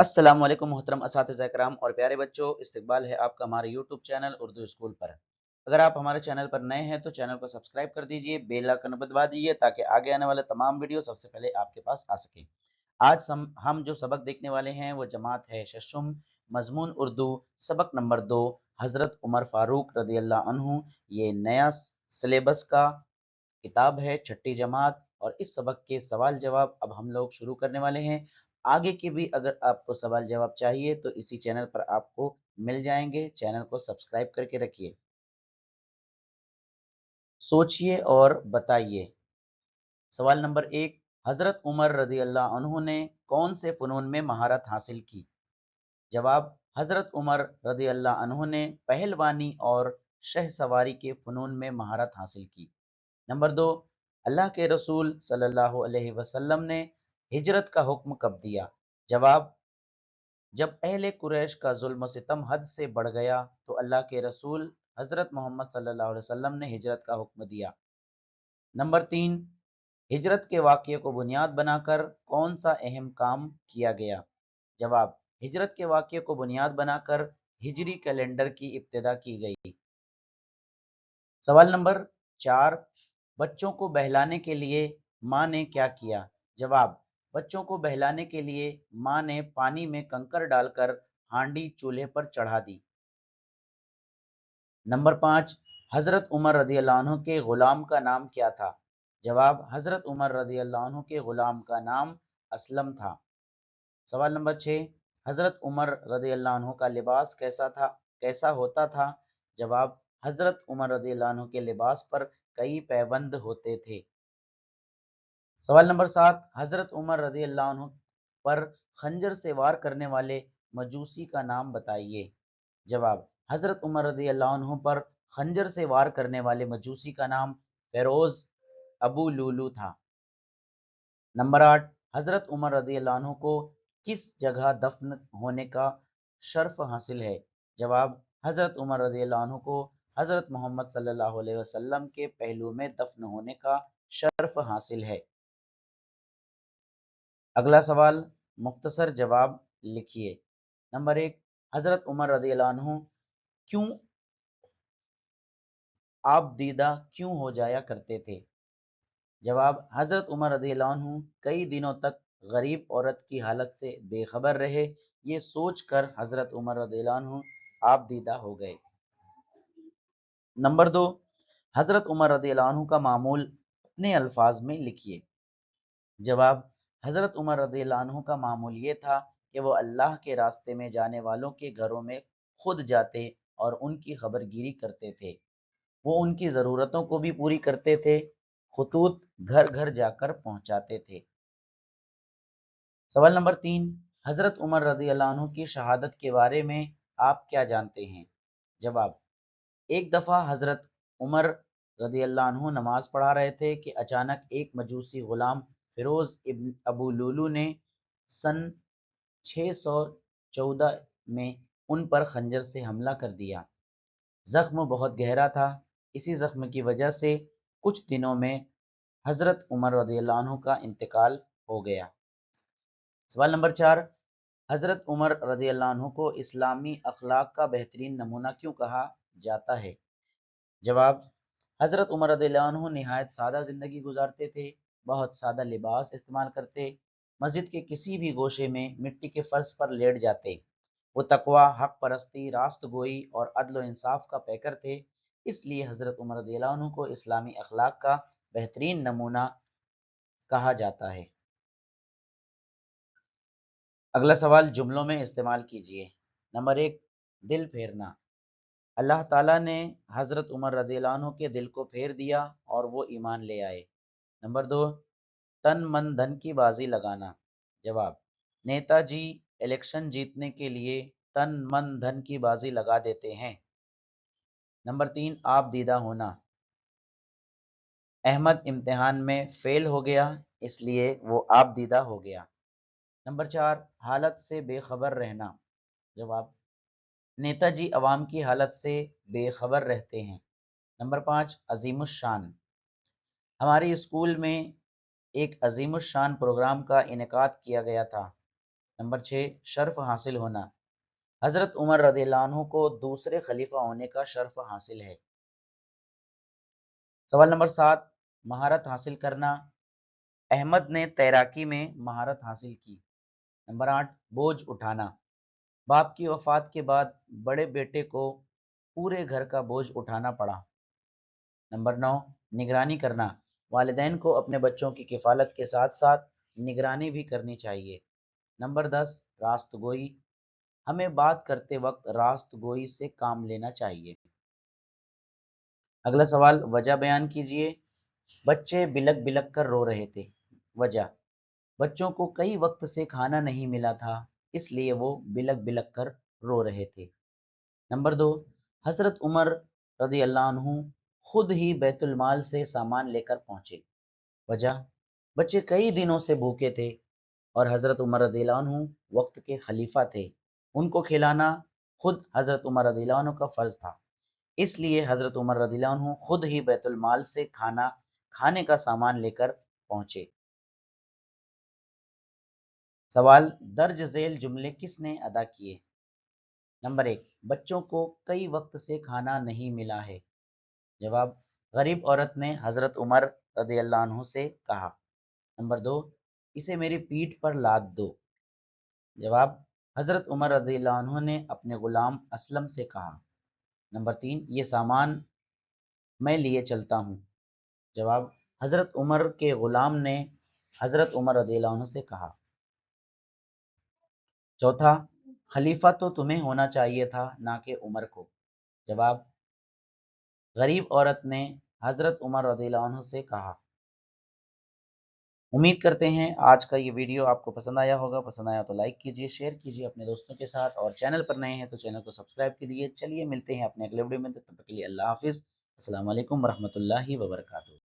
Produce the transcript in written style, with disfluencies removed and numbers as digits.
अस्सलाम वालेकुम मोहतरम असातिज़ा किराम और प्यारे बच्चों, इस्तकबाल है आपका हमारे यूट्यूब चैनल उर्दू स्कूल पर। अगर आप हमारे चैनल पर नए हैं तो चैनल को सब्सक्राइब कर दीजिए, बेल आइकन दबा दीजिए ताकि आगे आने वाले तमाम वीडियो सबसे पहले आपके पास आ सके। आज हम जो सबक देखने वाले हैं वो जमात है शशुम, मजमून उर्दू, सबक नंबर 2, हज़रत उमर फारूक रज़ी अल्लाह अन्हु। ये नया सिलेबस का किताब है, छठी जमात, और इस सबक के सवाल जवाब अब हम लोग शुरू करने वाले हैं। आगे के भी अगर आपको सवाल जवाब चाहिए तो इसी चैनल पर आपको मिल जाएंगे। चैनल को सब्सक्राइब करके रखिए। सोचिए और बताइए। सवाल नंबर 1, हजरत उमर रदी अल्लाह अन्हु ने कौन से फ़नून में महारत हासिल की? जवाब, हजरत उमर रदी अल्लाह अन्हु ने पहलवानी और शह सवारी के फ़नून में महारत हासिल की। नंबर 2, अल्लाह के रसूल सल्लल्लाहु अलैहि वसल्लम ने हिजरत का हुक्म कब दिया? जवाब, जब अहले कुरैश का जुल्म सितम हद से बढ़ गया तो अल्लाह के रसूल हजरत मोहम्मद सल्लल्लाहु अलैहि वसल्लम ने हिजरत का हुक्म दिया। नंबर 3, हिजरत के वाक़ये को बुनियाद बनाकर कौन सा अहम काम किया गया? जवाब, हिजरत के वाक़ये को बुनियाद बनाकर हिजरी कैलेंडर की इब्तिदा की गई। सवाल नंबर 4, बच्चों को बहलाने के लिए माँ ने क्या किया? जवाब, बच्चों को बहलाने के लिए माँ ने पानी में कंकर डालकर हांडी चूल्हे पर चढ़ा दी। नंबर 5, हज़रत उमर रज़ी अल्लाह अन्हु के ग़ुलाम का नाम क्या था? जवाब, हज़रत उमर रज़ी अल्लाह अन्हु के ग़ुलाम का नाम असलम था। सवाल नंबर 6, हज़रत उमर रज़ी अल्लाह अन्हु का लिबास कैसा होता था? जवाब, हज़रत उमर रज़ी अल्लाह अन्हु के लिबास पर कई पैबंद होते थे। सवाल नंबर 7, हज़रत उमर रज़ी अल्लाह अन्हु पर खंजर से वार करने वाले मजूसी का नाम बताइए। जवाब, हज़रत उमर रज़ी अल्लाह अन्हु पर खंजर से वार करने वाले मजूसी का नाम फेरोज अबू लूलू था। नंबर 8, हज़रत उमर रज़ी अल्लाह अन्हु को किस जगह दफन होने का शर्फ हासिल है? जवाब, हज़रत उमर रज़ी अल्लाह अन्हु को हज़रत मोहम्मद सल्लल्लाहु अलैहि वसल्लम के पहलू में दफन होने का शर्फ हासिल है। अगला सवाल, मुख्तसर जवाब लिखिए। नंबर 1, हज़रत उमर रज़ी अल्लाह अन्हु क्यों आप दीदा क्यों हो जाया करते थे? जवाब, हज़रत उमर रज़ियल्लाहु अन्हु कई दिनों तक गरीब औरत की हालत से बेखबर रहे। ये सोचकर हज़रत उमर रज़ियल्लाहु अन्हु आप दीदा हो गए। नंबर 2, हज़रत उमर रज़ियल्लाहु अन्हु का मामूल अपने अल्फाज में लिखिए। जवाब, हज़रत उमर रज़ियल्लाहु अन्हु का मामूल ये था कि वो अल्लाह के रास्ते में जाने वालों के घरों में खुद जाते और उनकी खबरगिरी करते थे। वो उनकी ज़रूरतों को भी पूरी करते थे, खुतूत घर घर जाकर पहुंचाते थे। सवाल नंबर 3, हज़रत उमर रज़ी अल्लाह अन्हु की शहादत के बारे में आप क्या जानते हैं? जवाब, एक दफ़ा हज़रत उमर रज़ी अल्लाह अन्हु नमाज पढ़ा रहे थे कि अचानक एक मजूसी गुलाम फिरोज इब्न अबू लूलू ने सन 614 में उन पर खंजर से हमला कर दिया। जख्म बहुत गहरा था। इसी जख्म की वजह से कुछ दिनों में हज़रत उमर रज़ियल्लाहु अन्हु का इंतकाल हो गया। सवाल नंबर 4, हज़रत उमर रज़ियल्लाहु अन्हु को इस्लामी अखलाक का बेहतरीन नमूना क्यों कहा जाता है? जवाब, हज़रत उमर रज़ियल्लाहु अन्हु निहायत सादा ज़िंदगी गुजारते थे, बहुत सादा लिबास इस्तेमाल करते, मस्जिद के किसी भी गोशे में मिट्टी के फर्श पर लेट जाते। वो तकवा, हक परस्ती, रास्त गोई और अदल व इंसाफ का पैकर थे। इसलिए हज़रत उमर रज़ियल्लाहु अन्हु को इस्लामी अखलाक का बेहतरीन नमूना कहा जाता है। अगला सवाल जुमलों में इस्तेमाल कीजिए। नंबर 1, दिल फेरना। अल्लाह ताला ने हज़रत उमर रज़ियल्लाहु अन्हु के दिल को फेर दिया और वो ईमान ले आए। नंबर 2, तन मन धन की बाजी लगाना। जवाब, नेताजी इलेक्शन जीतने के लिए तन मन धन की बाजी लगा देते हैं। नंबर 3, आप दीदा होना। अहमद इम्तिहान में फेल हो गया, इसलिए वो आप दीदा हो गया। नंबर 4, हालत से बेखबर रहना। जवाब, नेताजी अवाम की हालत से बेखबर रहते हैं। नंबर 5, अजीमुशान। हमारे स्कूल में एक अजीमुशान प्रोग्राम का इनेकाद किया गया था। नंबर 6 शर्फ हासिल होना, हजरत उमर रज़ियल्लाहु अन्हु को दूसरे खलीफा होने का शर्फ हासिल है। सवाल नंबर 7 महारत हासिल करना, अहमद ने तैराकी में महारत हासिल की। नंबर 8 बोझ उठाना, बाप की वफात के बाद बड़े बेटे को पूरे घर का बोझ उठाना पड़ा। नंबर 9 निगरानी करना, वालिदैन को अपने बच्चों की किफ़ालत के साथ साथ निगरानी भी करनी चाहिए। नंबर 10 रास्तगोई, हमें बात करते वक्त रास्तगोई से काम लेना चाहिए। अगला सवाल वजह बयान कीजिए। बच्चे बिलक बिलक कर रो रहे थे। वजह, बच्चों को कई वक्त से खाना नहीं मिला था, इसलिए वो बिलक बिलक कर रो रहे थे। नंबर 2 हजरत उमर रदी अल्लाह अन्हु खुद ही बैतुल माल से सामान लेकर पहुंचे। वजह, बच्चे कई दिनों से भूखे थे और हजरत उमर रदी अल्लाह अन्हु वक्त के खलीफा थे, उनको खिलाना खुद हजरत उमर रदी अल्लाह अन्हु का फर्ज था, इसलिए हजरत उमर रदी अल्लाह अन्हु खुद ही बैतुल माल से खाने का सामान लेकर पहुंचे। सवाल दर्ज झेल जुमले किसने अदा किए। नंबर 1 बच्चों को कई वक्त से खाना नहीं मिला है। जवाब, गरीब औरत ने हजरत उमर रदी अल्लाह अन्हु से कहा। नंबर 2 इसे मेरी पीठ पर लाद दो। जवाब, हजरत उमर रदी अल्लाह अन्हु ने अपने गुलाम असलम से कहा। नंबर 3 ये सामान मैं लिए चलता हूँ। जवाब, हजरत उमर के गुलाम ने हजरत उमर रदी अल्लाह अन्हु से कहा। चौथा, खलीफा तो तुम्हें होना चाहिए था ना कि उमर को। जवाब, गरीब औरत ने हजरत उमर रज़ियल्लाहु अन्हु से कहा। उम्मीद करते हैं आज का ये वीडियो आपको पसंद आया होगा। पसंद आया तो लाइक कीजिए, शेयर कीजिए अपने दोस्तों के साथ और चैनल पर नए हैं तो चैनल को सब्सक्राइब कीजिए। चलिए मिलते हैं अपने अगले वीडियो में, तब तक के लिए अल्लाह हाफिज़। अस्सलाम वालेकुम रहमतुल्लाहि व बरकातुहू।